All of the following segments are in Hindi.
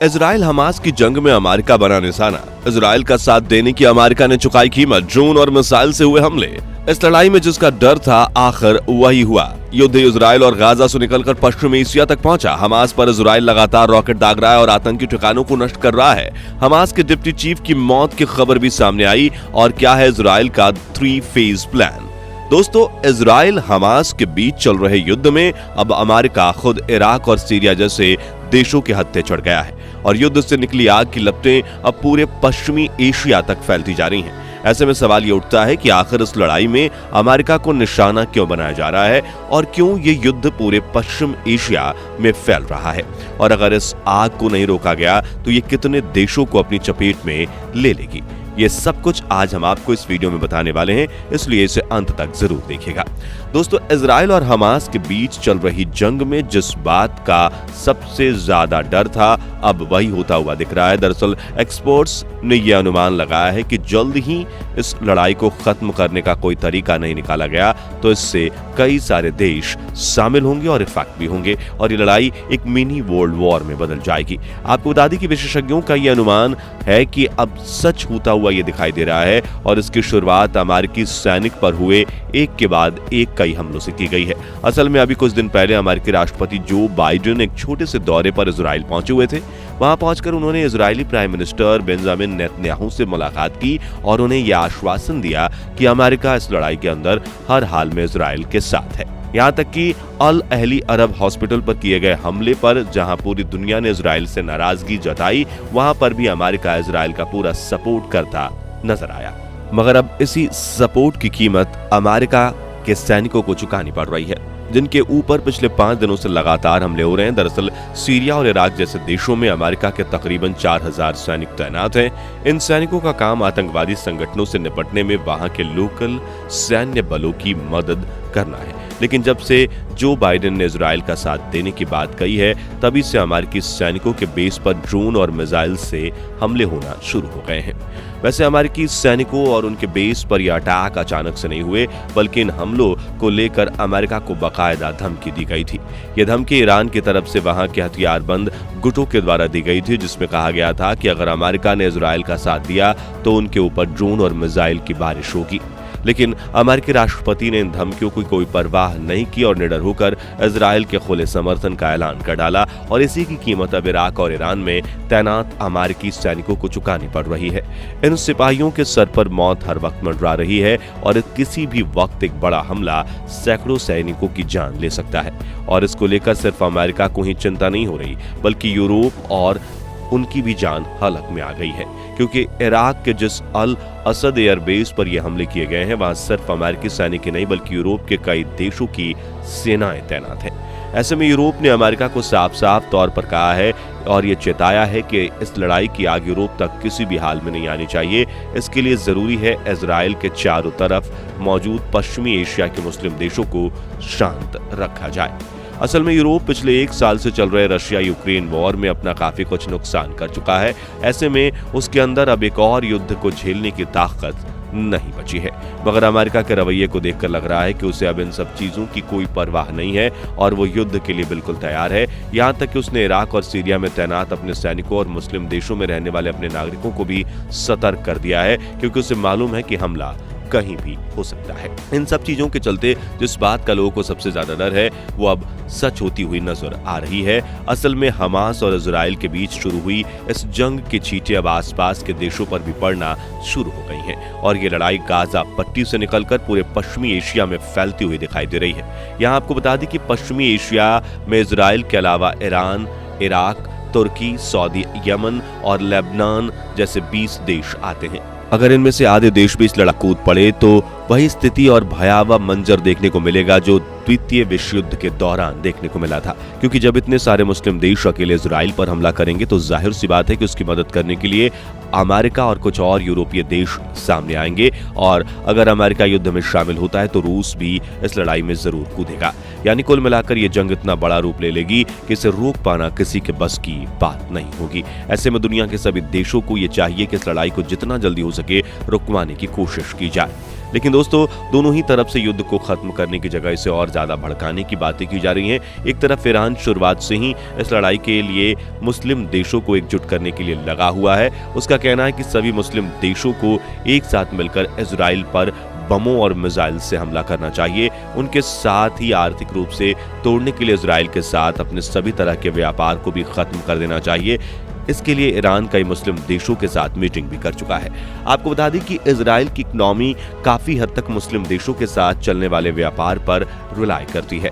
इजराइल हमास की जंग में अमेरिका बना निशाना। इजराइल का साथ देने की अमेरिका ने चुकाई कीमत। ड्रोन और मिसाइल से हुए हमले। इस लड़ाई में जिसका डर था आखिर वही हुआ। युद्ध इजराइल और गाजा से निकलकर पश्चिमी एशिया तक पहुंचा। हमास पर इजराइल लगातार रॉकेट दाग रहा है और आतंकी ठिकानों को नष्ट कर रहा है। हमास के डिप्टी चीफ की मौत की खबर भी सामने आई। और क्या है इजराइल का 3 फेज प्लान। दोस्तों, इजराइल हमास के बीच चल रहे युद्ध में अब अमेरिका खुद इराक और सीरिया जैसे देशों के हत्थे चढ़ गया है और युद्ध से निकली आग की लपटें अब पूरे पश्चिमी एशिया तक फैलती जा रही हैं। ऐसे में सवाल ये उठता है कि आखिर इस लड़ाई में अमेरिका को निशाना क्यों बनाया जा रहा है और क्यों ये युद्ध पूरे पश्चिम एशिया में फैल रहा है, और अगर इस आग को नहीं रोका गया तो ये कितने देशों को अपनी चपेट में ले लेगी। ये सब कुछ आज हम आपको इस वीडियो में बताने वाले हैं, इसलिए इसे अंत तक जरूर देखिएगा। दोस्तों, इजराइल और हमास के बीच चल रही जंग में जिस बात का सबसे ज्यादा डर था अब वही होता हुआ दिख रहा है। दरअसल एक्सपर्ट्स ने यह अनुमान लगाया है कि जल्द ही इस लड़ाई को खत्म करने का कोई तरीका नहीं निकाला गया तो इससे कई सारे देश शामिल होंगे और इफेक्ट भी होंगे और ये लड़ाई एक मिनी वर्ल्ड वॉर में बदल जाएगी। आपको बता दें कि विशेषज्ञों का यह अनुमान है कि अब सच होता हुआ ये दिखाई दे रहा है और इसकी शुरुआत अमेरिकी सैनिक पर हुए एक के बाद एक कई हमलों से की गई है। असल में अभी कुछ दिन पहले अमेरिकी राष्ट्रपति जो बाइडेन एक छोटे से दौरे पर इजराइल पहुंचे हुए थे। वहां पहुंचकर उन्होंने Israeli prime minister Benjamin Netanyahu से मुलाकात की और उन्हें यह आश्वासन दिया कि अमेरिका इस लड़ाई के अंदर हर हाल में इजराइल के साथ है। यहाँ तक कि अल अहली अरब हॉस्पिटल पर किए गए हमले पर जहां पूरी दुनिया ने इजराइल से नाराजगी जताई, वहां पर भी अमेरिका इजराइल का पूरा सपोर्ट करता नजर आया। मगर अब इसी सपोर्ट की कीमत अमेरिका के सैनिकों को चुकानी पड़ रही है, जिनके ऊपर पिछले 5 दिनों से लगातार हमले हो रहे हैं। दरअसल सीरिया और इराक जैसे देशों में अमेरिका के तकरीबन 4000 सैनिक तैनात हैं। इन सैनिकों का काम आतंकवादी संगठनों से निपटने में वहां के लोकल सैन्य बलों की मदद करना है। लेकिन जब से जो बाइडेन ने इजराइल का साथ देने की बात कही है, तभी से अमेरिकी सैनिकों के बेस पर ड्रोन और मिसाइल से हमले होना शुरू हो गए हैं। वैसे अमेरिकी सैनिकों और उनके बेस पर यह अटैक अचानक से नहीं हुए, बल्कि इन हमलों को लेकर अमेरिका को बाकायदा धमकी दी गई थी। यह धमकी ईरान की तरफ से वहां के हथियारबंद गुटों के द्वारा दी गई थी, जिसमें कहा गया था कि अगर अमेरिका ने इजराइल का साथ दिया तो उनके ऊपर ड्रोन और मिसाइल की बारिश होगी। लेकिन अमेरिकी राष्ट्रपति ने इन धमकियों की कोई परवाह नहीं की और निडर होकर इजराइल के खुले समर्थन का ऐलान कर डाला और इसी की कीमत अब इराक और ईरान में तैनात अमेरिकी सैनिकों को चुकानी पड़ रही है। इन सिपाहियों के सर पर मौत हर वक्त मंडरा रही है और किसी भी वक्त एक बड़ा हमला सैकड़ों सैनिकों की जान ले सकता है। और इसको लेकर सिर्फ अमेरिका को ही चिंता नहीं हो रही, बल्कि यूरोप और उनकी भी जान हलक में आ गई है, क्योंकि इराक के जिस अल असद एयरबेस पर यह हमले किए गए हैं वहां सिर्फ अमेरिकी सैनिक ही नहीं बल्कि यूरोप के कई देशों की सेनाएं तैनात हैं। ऐसे में यूरोप ने अमेरिका को साफ साफ तौर पर कहा है और ये चेताया है कि इस लड़ाई की आग यूरोप तक किसी भी हाल में नहीं आनी चाहिए। इसके लिए जरूरी है इजराइल के चारों तरफ मौजूद पश्चिमी एशिया के मुस्लिम देशों को शांत रखा जाए। असल में यूरोप पिछले 1 साल से चल रहे रशिया यूक्रेन वॉर में अपना काफी कुछ नुकसान कर चुका है। ऐसे में उसके अंदर अब एक और युद्ध को झेलने की ताकत नहीं बची है। मगर अमेरिका के रवैये को देखकर लग रहा है कि उसे अब इन सब चीजों की कोई परवाह नहीं है और वो युद्ध के लिए बिल्कुल तैयार है। यहाँ तक कि उसने इराक और सीरिया में तैनात अपने सैनिकों और मुस्लिम देशों में रहने वाले अपने नागरिकों को भी सतर्क कर दिया है, क्योंकि उसे मालूम है कि हमला कहीं भी हो सकता है। इन सब चीजों के चलते जिस बात का लोगों को सबसे ज्यादा डर है वो अब सच होती हुई नजर आ रही है। असल में हमास और इजराइल के बीच शुरू हुई इस जंग की छींटे अब आसपास के देशों पर भी पड़ना शुरू हो गई हैं और ये लड़ाई गाजा पट्टी से निकलकर पूरे पश्चिमी एशिया में फैलती हुई दिखाई दे रही है। यहाँ आपको बता दें कि पश्चिमी एशिया में इजराइल के अलावा ईरान, इराक, तुर्की, सऊदी, यमन और लेबनान जैसे 20 देश आते हैं। अगर इनमें से आधे देश भी इस लड़ाई कूद पड़े तो वही स्थिति और भयावह मंजर देखने को मिलेगा जो द्वितीय विश्व युद्ध के दौरान देखने को मिला था, क्योंकि जब इतने सारे मुस्लिम देश अकेले इजराइल पर हमला करेंगे तो जाहिर सी बात है कि उसकी मदद करने के लिए अमेरिका और कुछ और यूरोपीय देश सामने आएंगे और अगर अमेरिका युद्ध में शामिल होता है तो रूस भी इस लड़ाई में जरूर कूदेगा। यानी कुल मिलाकर ये जंग इतना बड़ा रूप ले लेगी कि इसे रोक पाना किसी के बस की बात नहीं होगी। ऐसे में दुनिया के सभी देशों को ये चाहिए कि इस लड़ाई को जितना जल्दी हो सके रुकवाने की कोशिश की जाए। लेकिन दोस्तों, दोनों ही तरफ से युद्ध को खत्म करने की जगह इसे और ज्यादा भड़काने की बातें की जा रही हैं। एक तरफ ईरान शुरुआत से ही इस लड़ाई के लिए मुस्लिम देशों को एकजुट करने के लिए लगा हुआ है। उसका कहना है कि सभी मुस्लिम देशों को एक साथ मिलकर इजराइल पर बमों और मिसाइल से हमला करना चाहिए। उनके साथ ही आर्थिक रूप से तोड़ने के लिए इजराइल के साथ अपने सभी तरह के व्यापार को भी खत्म कर देना चाहिए। इसके लिए ईरान कई मुस्लिम देशों के साथ मीटिंग भी कर चुका है। आपको बता दें कि इजराइल की इकोनॉमी काफी हद तक मुस्लिम देशों के साथ चलने वाले व्यापार पर रिलाय करती है।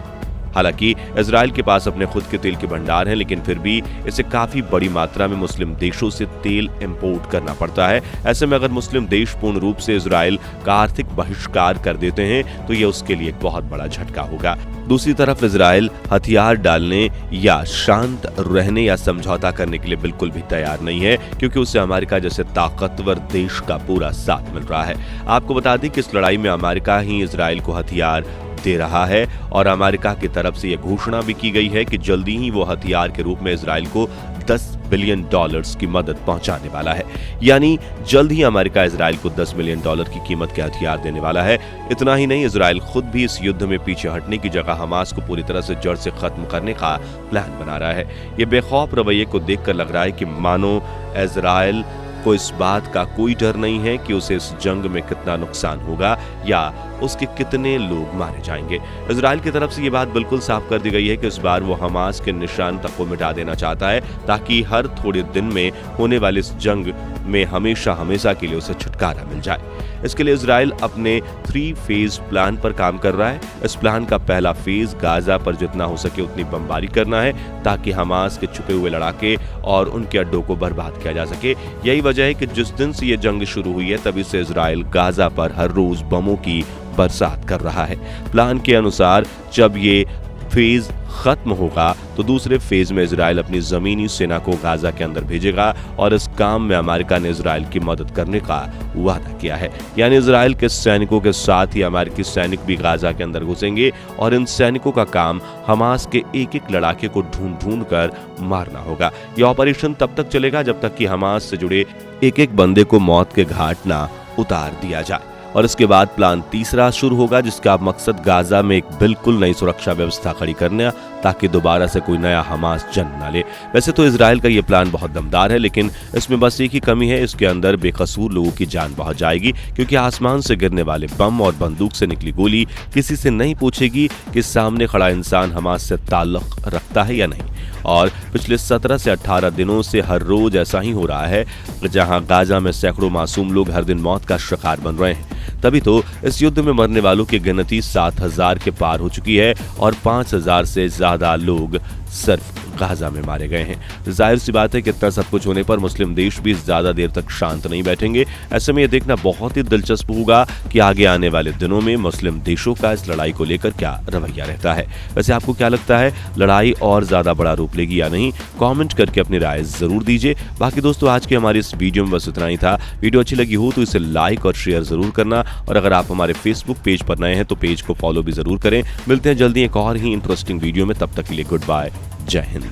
हालांकि इजराइल के पास अपने खुद के तेल के भंडार हैं, लेकिन फिर भी इसे काफी बड़ी मात्रा में मुस्लिम देशों से तेल इंपोर्ट करना पड़ता है। ऐसे में अगर मुस्लिम देश पूर्ण रूप से इजराइल का आर्थिक बहिष्कार कर देते हैं तो ये उसके लिए एक बहुत बड़ा झटका होगा। दूसरी तरफ इजराइल हथियार डालने या शांत रहने या समझौता करने के लिए बिल्कुल भी तैयार नहीं है, क्योंकि उसे अमेरिका जैसे ताकतवर देश का पूरा साथ मिल रहा है। आपको बता दें कि इस लड़ाई में अमेरिका ही इजराइल को हथियार दे रहा है और अमेरिका की तरफ से यह घोषणा भी की गई है कि जल्दी ही वो हथियार के रूप में इजराइल को $10 बिलियन की मदद पहुंचाने वाला है। यानी जल्द ही अमेरिका इजराइल को $10 बिलियन की कीमत के हथियार देने वाला है। इतना ही नहीं, इजराइल खुद भी इस युद्ध में पीछे हटने की जगह हमास को पूरी तरह से जड़ से खत्म करने का प्लान बना रहा है। ये बेखौफ रवैये को देखकर लग रहा है कि मानो इजराइल को इस बात का कोई डर नहीं है कि उसे इस जंग में कितना नुकसान होगा या उसके कितने लोग मारे जाएंगे। इजराइल की तरफ से ये बात बिल्कुल साफ कर दी गई है कि इस बार वो हमास के निशान तक को मिटा देना चाहता है, ताकि हर थोड़े दिन में होने वाले इस जंग में हमेशा के लिए उसे छुटकारा मिल जाए। इसके लिए इजराइल अपने 3 फेज प्लान पर काम कर रहा है। इस प्लान का पहला फेज गाजा पर जितना हो सके उतनी बमबारी करना है, ताकि हमास के छुपे हुए लड़ाके और उनके अड्डों को बर्बाद किया जा सके। यही वजह है कि जिस दिन से ये जंग शुरू हुई है तभी से इजराइल गाजा पर हर रोज बमों की बरसात कर रहा है। प्लान के अनुसार जब ये फेज खत्म होगा तो दूसरे फेज में इजराइल अपनी जमीनी सेना को गाजा के अंदर भेजेगा और इस काम में अमेरिका ने इजराइल की मदद करने का वादा किया है। यानी इजराइल के सैनिकों के साथ ही अमेरिकी सैनिक भी गाजा के अंदर घुसेंगे और इन सैनिकों का काम हमास के एक लड़ाके को ढूंढ कर मारना होगा। यह ऑपरेशन तब तक चलेगा जब तक कि हमास से जुड़े एक बंदे को मौत के घाट ना उतार दिया जाए। और इसके बाद प्लान तीसरा शुरू होगा, जिसका मकसद गाजा में एक बिल्कुल नई सुरक्षा व्यवस्था खड़ी करना, ताकि दोबारा से कोई नया हमास जन्म ना ले। वैसे तो इजराइल का ये प्लान बहुत दमदार है, लेकिन इसमें बस एक ही कमी है, इसके अंदर बेकसूर लोगों की जान पहुंच जाएगी, क्योंकि आसमान से गिरने वाले बम और बंदूक से निकली गोली किसी से नहीं पूछेगी कि सामने खड़ा इंसान हमास से ताल्लुक रखता है या नहीं। और पिछले 17 से 18 दिनों से हर रोज ऐसा ही हो रहा है, जहां गाजा में सैकड़ों मासूम लोग हर दिन मौत का शिकार बन रहे हैं। तभी तो इस युद्ध में मरने वालों की गिनती 7,000 के पार हो चुकी है और 5,000 से ज्यादा लोग सिर्फ गाजा में मारे गए हैं। जाहिर सी बात है कि इतना सब कुछ होने पर मुस्लिम देश भी ज्यादा देर तक शांत नहीं बैठेंगे। ऐसे में यह देखना बहुत ही दिलचस्प होगा कि आगे आने वाले दिनों में मुस्लिम देशों का इस लड़ाई को लेकर क्या रवैया रहता है। वैसे आपको क्या लगता है, लड़ाई और ज्यादा बड़ा रूप लेगी या नहीं? कमेंट करके अपनी राय जरूर दीजिए। बाकी दोस्तों, आज के हमारे इस वीडियो में बस इतना ही था। वीडियो अच्छी लगी हो तो इसे लाइक और शेयर जरूर करना, और अगर आप हमारे फेसबुक पेज पर नए हैं तो पेज को फॉलो भी जरूर करें। मिलते हैं जल्दी एक और ही इंटरेस्टिंग वीडियो में, तब तक के लिए गुड बाय, जय हिंद।